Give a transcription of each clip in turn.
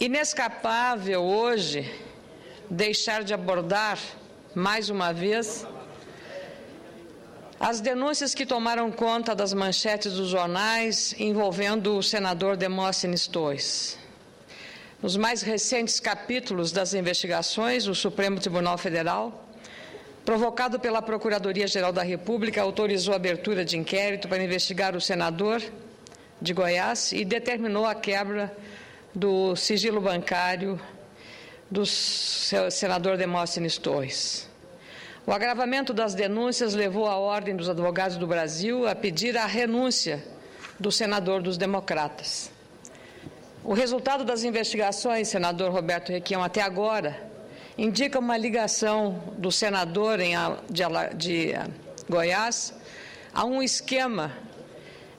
inescapável hoje deixar de abordar, mais uma vez, as denúncias que tomaram conta das manchetes dos jornais envolvendo o senador Demóstenes Torres. Nos mais recentes capítulos das investigações, o Supremo Tribunal Federal, provocado pela Procuradoria-Geral da República, autorizou a abertura de inquérito para investigar o senador de Goiás e determinou a quebra do sigilo bancário do senador Demóstenes Torres. O agravamento das denúncias levou a Ordem dos Advogados do Brasil a pedir a renúncia do senador dos Democratas. O resultado das investigações, senador Roberto Requião, até agora, indica uma ligação do senador de Goiás a um esquema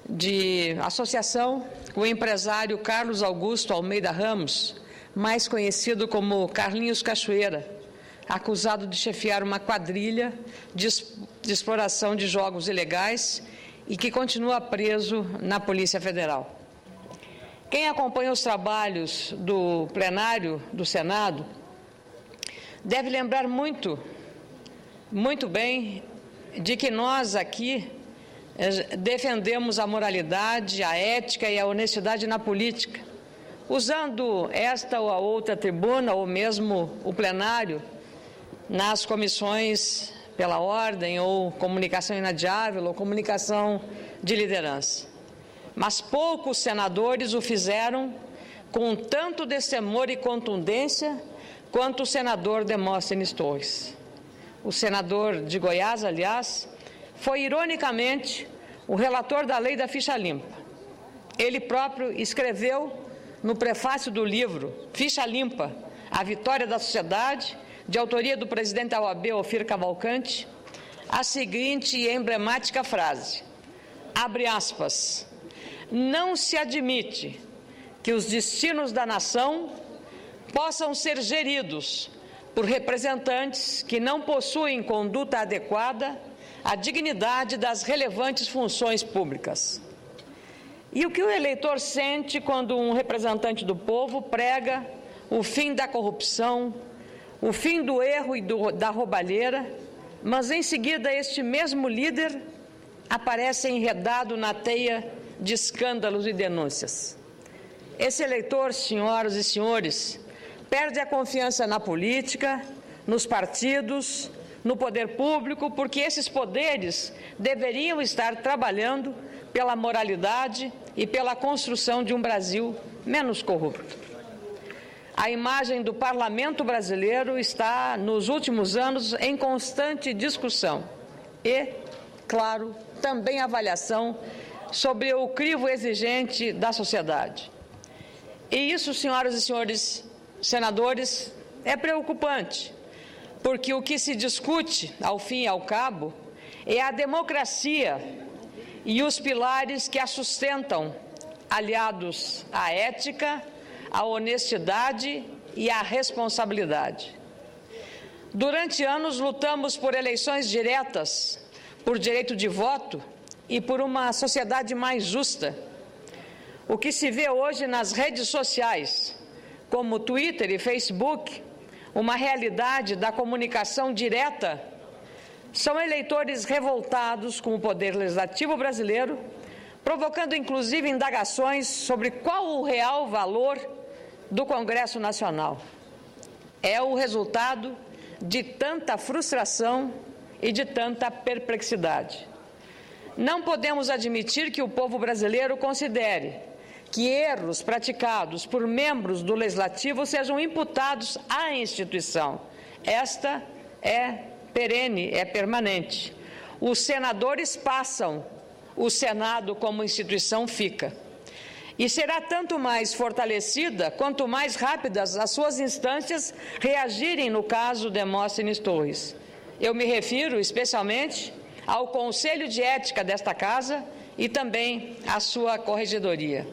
de associação com o empresário Carlos Augusto Almeida Ramos, mais conhecido como Carlinhos Cachoeira, acusado de chefiar uma quadrilha de exploração de jogos ilegais e que continua preso na Polícia Federal. Quem acompanha os trabalhos do plenário do Senado deve lembrar muito bem de que nós aqui defendemos a moralidade, a ética e a honestidade na política, usando esta ou a outra tribuna, ou mesmo o plenário, nas comissões pela ordem, ou comunicação inadiável, ou comunicação de liderança. Mas poucos senadores o fizeram com tanto destemor e contundência quanto o senador Demóstenes Torres. O senador de Goiás, aliás, foi ironicamente o relator da lei da ficha limpa. Ele próprio escreveu no prefácio do livro Ficha Limpa, a Vitória da Sociedade, de autoria do presidente da OAB, Ofir Cavalcante, a seguinte emblemática frase, abre aspas, não se admite que os destinos da nação possam ser geridos por representantes que não possuem conduta adequada à dignidade das relevantes funções públicas. E o que o eleitor sente quando um representante do povo prega o fim da corrupção, o fim do erro e da roubalheira, mas em seguida este mesmo líder aparece enredado na teia de escândalos e denúncias. Esse eleitor, senhoras e senhores, perde a confiança na política, nos partidos, no poder público, porque esses poderes deveriam estar trabalhando pela moralidade e pela construção de um Brasil menos corrupto. A imagem do parlamento brasileiro está, nos últimos anos, em constante discussão e, claro, também avaliação sobre o crivo exigente da sociedade. E isso, senhoras e senhores senadores, é preocupante, porque o que se discute, ao fim e ao cabo, é a democracia e os pilares que a sustentam, aliados à ética, à honestidade e à responsabilidade. Durante anos lutamos por eleições diretas, por direito de voto e por uma sociedade mais justa. O que se vê hoje nas redes sociais, como Twitter e Facebook, uma realidade da comunicação direta, são eleitores revoltados com o poder legislativo brasileiro, provocando inclusive indagações sobre qual o real valor do Congresso Nacional. É o resultado de tanta frustração e de tanta perplexidade. Não podemos admitir que o povo brasileiro considere que erros praticados por membros do Legislativo sejam imputados à instituição. Esta é perene, é permanente. Os senadores passam, o Senado como instituição fica. E será tanto mais fortalecida quanto mais rápidas as suas instâncias reagirem no caso Demóstenes Torres. Eu me refiro especialmente ao Conselho de Ética desta Casa e também à sua corregedoria.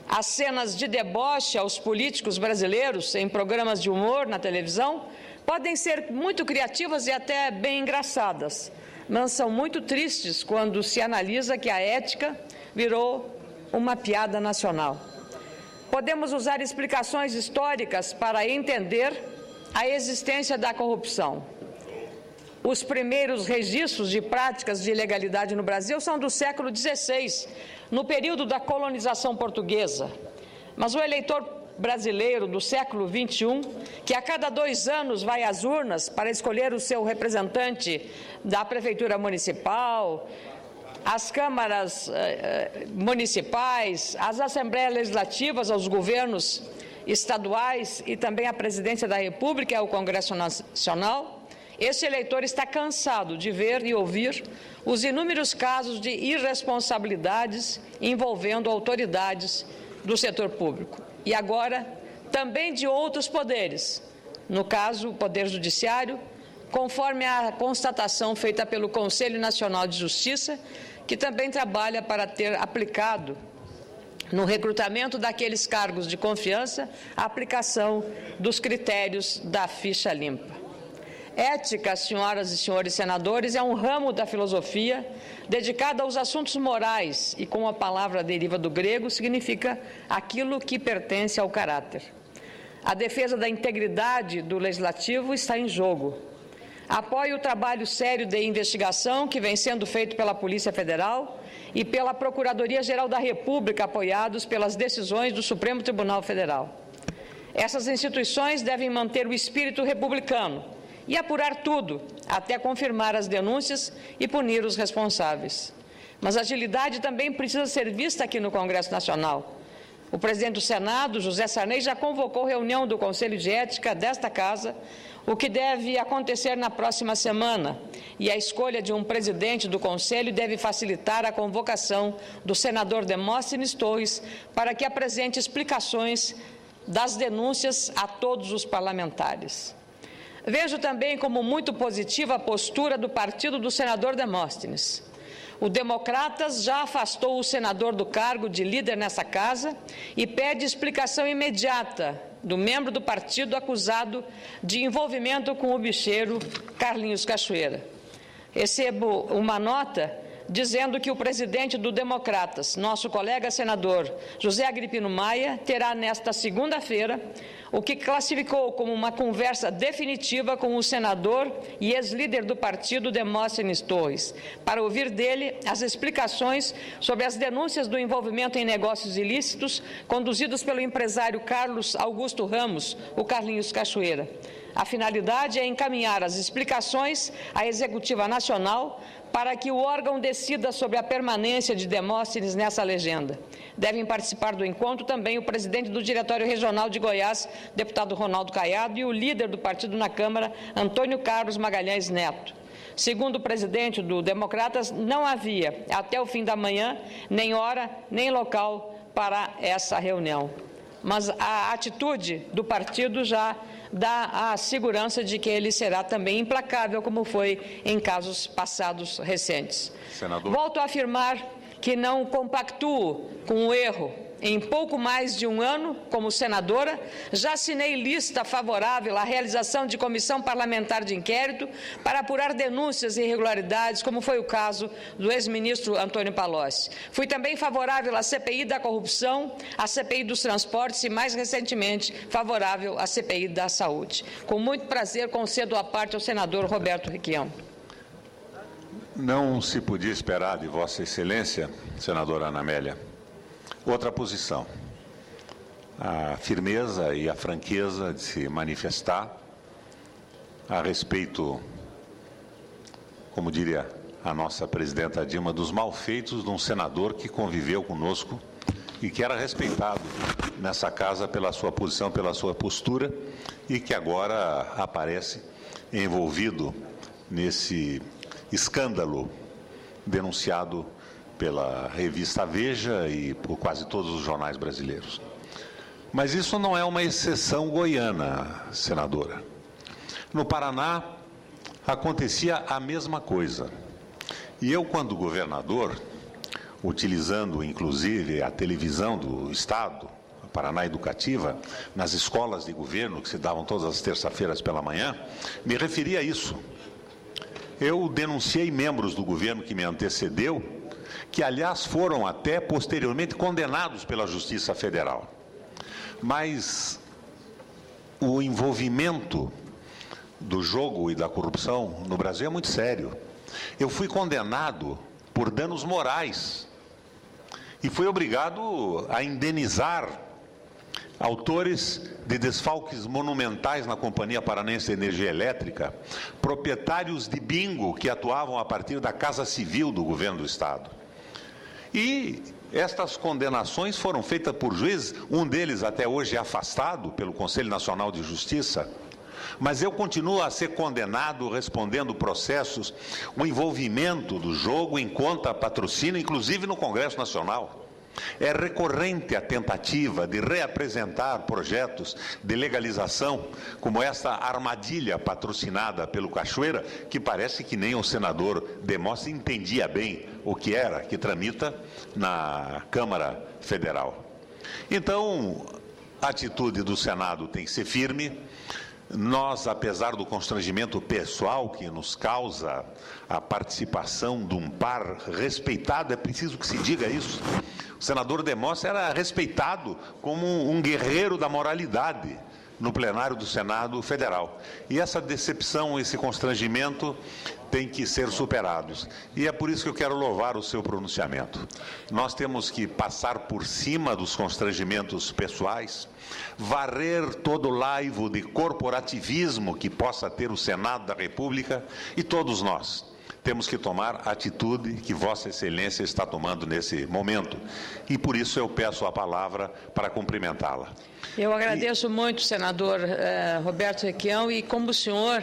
As cenas de deboche aos políticos brasileiros em programas de humor na televisão podem ser muito criativas e até bem engraçadas, mas são muito tristes quando se analisa que a ética virou uma piada nacional. podemos usar explicações históricas para entender a existência da corrupção. Os primeiros registros de práticas de ilegalidade no Brasil são do século XVI, no período da colonização portuguesa. Mas o eleitor brasileiro do século XXI, que a cada 2 anos vai às urnas para escolher o seu representante da prefeitura municipal, as câmaras municipais, as assembleias legislativas, aos governos estaduais e também a presidência da República, é o Congresso Nacional, esse eleitor está cansado de ver e ouvir os inúmeros casos de irresponsabilidades envolvendo autoridades do setor público. E agora, também de outros poderes, no caso, o Poder Judiciário, conforme a constatação feita pelo Conselho Nacional de Justiça, que também trabalha para ter aplicado no recrutamento daqueles cargos de confiança a aplicação dos critérios da ficha limpa. Ética, senhoras e senhores senadores, é um ramo da filosofia dedicado aos assuntos morais e, como a palavra deriva do grego, significa aquilo que pertence ao caráter. A defesa da integridade do Legislativo está em jogo. Apoio o trabalho sério de investigação que vem sendo feito pela Polícia Federal e pela Procuradoria-Geral da República, apoiados pelas decisões do Supremo Tribunal Federal. Essas instituições devem manter o espírito republicano e apurar tudo, até confirmar as denúncias e punir os responsáveis. Mas a agilidade também precisa ser vista aqui no Congresso Nacional. O presidente do Senado, José Sarney, já convocou reunião do Conselho de Ética desta Casa, o que deve acontecer na próxima semana, e a escolha de um presidente do Conselho deve facilitar a convocação do senador Demóstenes Torres para que apresente explicações das denúncias a todos os parlamentares. Vejo também como muito positiva a postura do partido do senador Demóstenes. O Democratas já afastou o senador do cargo de líder nessa casa e pede explicação imediata do membro do partido acusado de envolvimento com o bicheiro Carlinhos Cachoeira. Recebo uma nota dizendo que o presidente do Democratas, nosso colega senador José Agripino Maia, terá nesta segunda-feira o que classificou como uma conversa definitiva com o senador e ex-líder do partido, Demóstenes Torres, para ouvir dele as explicações sobre as denúncias do envolvimento em negócios ilícitos conduzidos pelo empresário Carlos Augusto Ramos, o Carlinhos Cachoeira. A finalidade é encaminhar as explicações à Executiva Nacional para que o órgão decida sobre a permanência de Demóstenes nessa legenda. Devem participar do encontro também o presidente do Diretório Regional de Goiás, deputado Ronaldo Caiado, e o líder do partido na Câmara, Antônio Carlos Magalhães Neto. Segundo o presidente do Democratas, não havia, até o fim da manhã, nem hora, nem local para essa reunião. Mas a atitude do partido já dá a segurança de que ele será também implacável, como foi em casos passados recentes. Senador. Volto a afirmar que não compactuo com o erro. Em pouco mais de um ano, como senadora, já assinei lista favorável à realização de comissão parlamentar de inquérito para apurar denúncias e irregularidades, como foi o caso do ex-ministro Antônio Palocci. Fui também favorável à CPI da corrupção, à CPI dos transportes e, mais recentemente, favorável à CPI da saúde. Com muito prazer, concedo a parte ao senador Roberto Requião. Não se podia esperar de Vossa Excelência, senadora Ana Amélia, outra posição. A firmeza e a franqueza de se manifestar a respeito, como diria a nossa presidenta Dilma, dos malfeitos de um senador que conviveu conosco e que era respeitado nessa casa pela sua posição, pela sua postura, e que agora aparece envolvido nesse escândalo denunciado pela revista Veja e por quase todos os jornais brasileiros. Mas isso não é uma exceção goiana, senadora. No Paraná, acontecia a mesma coisa. E eu, quando governador, utilizando inclusive a televisão do Estado, a Paraná Educativa, nas escolas de governo, que se davam todas as terças-feiras pela manhã, me referi a isso. Eu denunciei membros do governo que me antecedeu, que, aliás, foram até posteriormente condenados pela Justiça Federal. mas o envolvimento do jogo e da corrupção no Brasil é muito sério. Eu fui condenado por danos morais e fui obrigado a indenizar autores de desfalques monumentais na Companhia Paranense de Energia Elétrica, proprietários de bingo que atuavam a partir da Casa Civil do governo do Estado. E estas condenações foram feitas por juízes, um deles até hoje é afastado pelo Conselho Nacional de Justiça, mas eu continuo a ser condenado respondendo processos, o envolvimento do jogo em conta patrocínio, inclusive no Congresso Nacional. É recorrente a tentativa de reapresentar projetos de legalização, como esta armadilha patrocinada pelo Cachoeira, que parece que nem o senador Demóstenes entendia bem o que era, que tramita na Câmara Federal. Então, a atitude do Senado tem que ser firme. Nós, apesar do constrangimento pessoal que nos causa a participação de um par respeitado, é preciso que se diga isso. O senador Demóstenes era respeitado como um guerreiro da moralidade no plenário do Senado Federal. E essa decepção, esse constrangimento tem que ser superados. E é por isso que eu quero louvar o seu pronunciamento. Nós temos que passar por cima dos constrangimentos pessoais, varrer todo o laivo de corporativismo que possa ter o Senado da República, e todos nós temos que tomar a atitude que Vossa Excelência está tomando nesse momento. E por isso eu peço a palavra para cumprimentá-la. Eu agradeço muito, senador Roberto Requião, e como o senhor,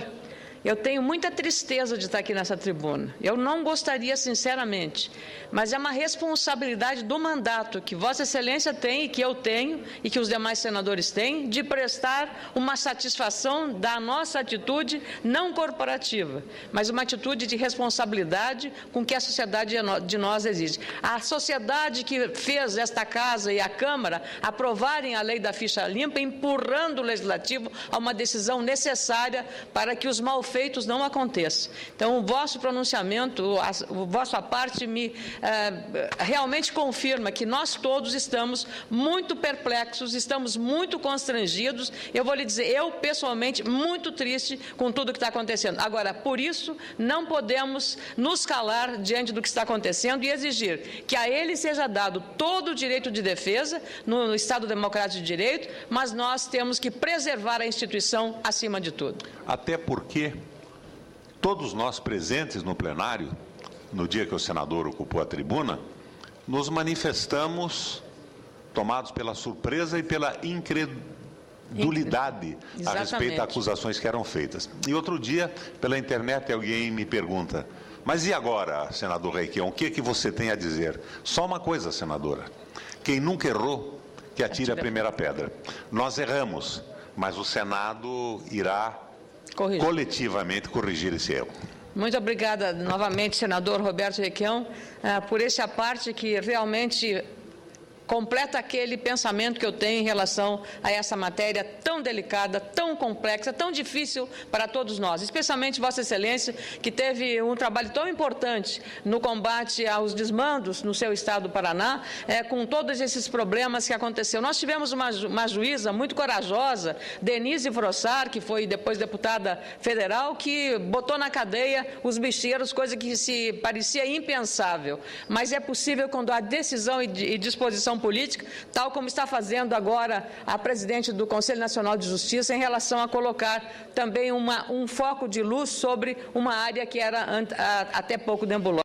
eu tenho muita tristeza de estar aqui nessa tribuna. Eu não gostaria, sinceramente, mas é uma responsabilidade do mandato que Vossa Excelência tem e que eu tenho e que os demais senadores têm, de prestar uma satisfação da nossa atitude não corporativa, mas uma atitude de responsabilidade com que a sociedade de nós exige. A sociedade que fez esta Casa e a Câmara aprovarem a lei da ficha limpa, empurrando o Legislativo a uma decisão necessária para que os malfeitos não aconteçam. Então, o vosso pronunciamento, a vossa parte realmente confirma que nós todos estamos muito perplexos, estamos muito constrangidos. Eu vou lhe dizer, eu pessoalmente muito triste com tudo que está acontecendo. Agora, por isso, não podemos nos calar diante do que está acontecendo e exigir que a ele seja dado todo o direito de defesa no Estado Democrático de Direito, mas nós temos que preservar a instituição acima de tudo. Até porque todos nós presentes no plenário, no dia que o senador ocupou a tribuna, nos manifestamos tomados pela surpresa e pela incredulidade a respeito das acusações que eram feitas. E outro dia, pela internet, alguém me pergunta: mas e agora, senador Requião, o que é que você tem a dizer? Só uma coisa, senadora: quem nunca errou, que atire a primeira pedra. Nós erramos, mas o Senado irá coletivamente corrigir esse erro. Muito obrigada novamente, senador Roberto Requião, por essa parte que realmente completa aquele pensamento que eu tenho em relação a essa matéria tão delicada, tão complexa, tão difícil para todos nós, especialmente Vossa Excelência, que teve um trabalho tão importante no combate aos desmandos no seu estado do Paraná, com todos esses problemas que aconteceram. Nós tivemos uma juíza muito corajosa, Denise Frossar, que foi depois deputada federal, que botou na cadeia os bicheiros, coisa que se parecia impensável. Mas é possível quando há decisão e disposição política, tal como está fazendo agora a presidente do Conselho Nacional de Justiça, em relação a colocar também um foco de luz sobre uma área que era até pouco nebulosa.